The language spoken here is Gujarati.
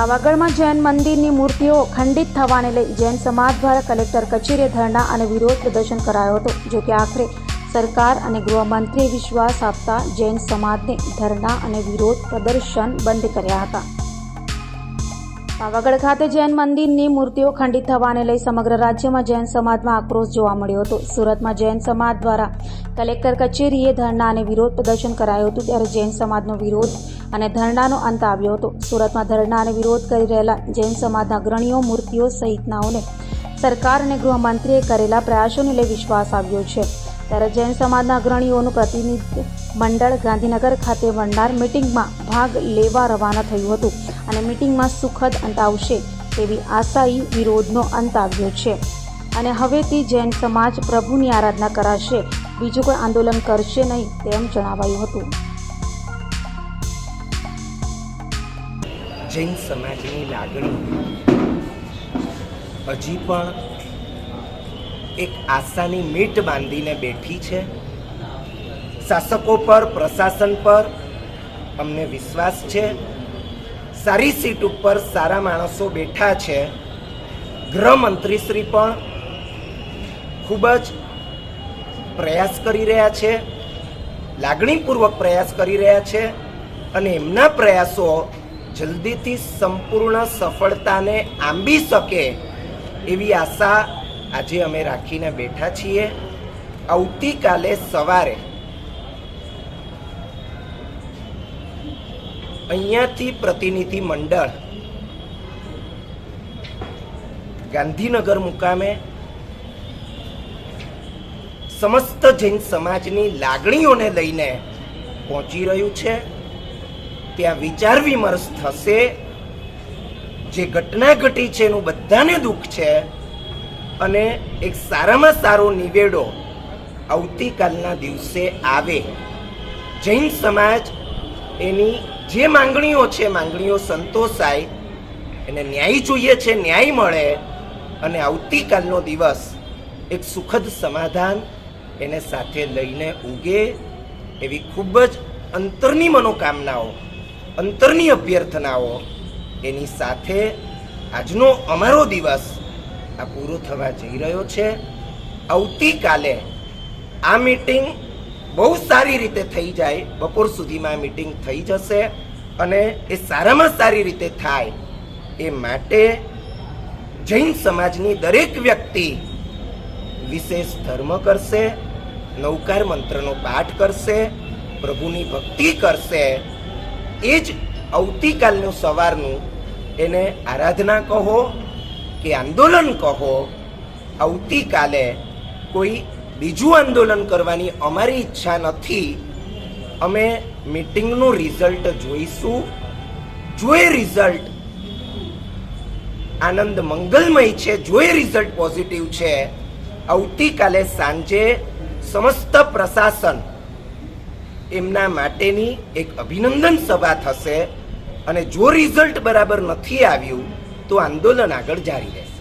પાવાગઢમાં જૈન મંદિરની મૂર્તિઓ ખંડિત થવાને લઈ જૈન સમાજ દ્વારા કલેક્ટર કચેરીએ ધરણા અને વિરોધ પ્રદર્શન કરાયો હતો. જો કે આખરે સરકાર અને ગૃહમંત્રીએ વિશ્વાસ આપતા જૈન સમાજને ધરણા અને વિરોધ પ્રદર્શન બંધ કર્યા હતા. પાવાગઢ ખાતે જૈન મંદિરની મૂર્તિઓ ખંડિત થવાને લઈ સમગ્ર રાજ્યમાં જૈન સમાજમાં આક્રોશ જોવા મળ્યો હતો. સુરતમાં જૈન સમાજ દ્વારા કલેક્ટર કચેરીએ ધરણા અને વિરોધ પ્રદર્શન કરાયું હતું, ત્યારે જૈન સમાજનો વિરોધ અને ધરણાનો અંત આવ્યો હતો. સુરતમાં ધરણા અને વિરોધ કરી રહેલા જૈન સમાજના અગ્રણીઓ મૂર્તિઓ સહિતનાઓને સરકાર અને ગૃહમંત્રીએ કરેલા પ્રયાસોને લઈ વિશ્વાસ આવ્યો છે. ત્યારે જૈન સમાજના અગ્રણીઓનું પ્રતિનિધિ મંડળ ગાંધીનગર ખાતે મળનાર મિટિંગમાં ભાગ લેવા રવાના થયું હતું અને મિટિંગમાં સુખદ અંત આવશે તેવી આશાયી વિરોધનો અંત આવ્યો છે અને હવેથી જૈન સમાજ પ્રભુની આરાધના કરાશે, બીજું કોઈ આંદોલન કરશે નહીં તેમ જણાવાયું હતું. જૈન સમાજની લાગણી હજી પણ એક આશાની મીટ બાંધીને બેઠી છે. શાસકો પર, પ્રશાસન પર અમને વિશ્વાસ છે. સારી સીટ ઉપર સારા માણસો બેઠા છે. ગૃહમંત્રીશ્રી પણ ખૂબ જ પ્રયાસ કરી રહ્યા છે, લાગણીપૂર્વક પ્રયાસ કરી રહ્યા છે અને એમના પ્રયાસો જલ્દીથી સંપૂર્ણ સફળતાને આંબી શકે એવી આશા આજે અમે રાખીને બેઠા છીએ. આવતીકાલે સવારે અહીંયાથી પ્રતિનિધિ મંડળ ગાંધીનગર મુકામે સમસ્ત જૈન સમાજની લાગણીઓને લઈને પહોંચી રહ્યું છે. ત્યાં વિચાર વિમર્શ થશે. જે ઘટના ઘટી છે એનું બધાને દુઃખ છે અને એક સારામાં સારો નિવેડો આવતીકાલના દિવસે આવે. જૈન સમાજ એની જે માંગણીઓ છે, માંગણીઓ સંતોષાય, એને ન્યાય જોઈએ છે, ન્યાય મળે અને આવતીકાલનો દિવસ એક સુખદ સમાધાન એને સાથે લઈને ઉગે એવી ખૂબ જ અંતરની મનોકામનાઓ, અંતરની અભ્યર્થનાઓ એની સાથે આજનો અમારો દિવસ આ પૂરો થવા જઈ રહ્યો છે. આવતીકાલે આ મીટિંગ બહુ સારી રીતે થઈ જાય, બપોર સુધીમાં આ મીટિંગ થઈ જશે અને એ સારામાં સારી રીતે થાય એ માટે જૈન સમાજની દરેક વ્યક્તિ વિશેષ ધર્મ કરશે, નવકાર મંત્રનો પાઠ કરશે, પ્રભુની ભક્તિ કરશે. એ જ આવતીકાલનું સવારનું એને આરાધના કહો કે આંદોલન કહો, આવતીકાલે કોઈ બીજું આંદોલન કરવાની અમારી ઈચ્છા નથી. અમે મીટિંગનું રિઝલ્ટ જોઈશું. જો એ રિઝલ્ટ આનંદ મંગલમય છે, જો એ રિઝલ્ટ પોઝિટિવ છે, આવતીકાલે સાંજે સમસ્ત પ્રશાસન એમના માટેની એક અભિનંદન સભા થશે અને જો રિઝલ્ટ બરાબર નથી આવ્યું તો આંદોલન આગળ જારી રહેશે.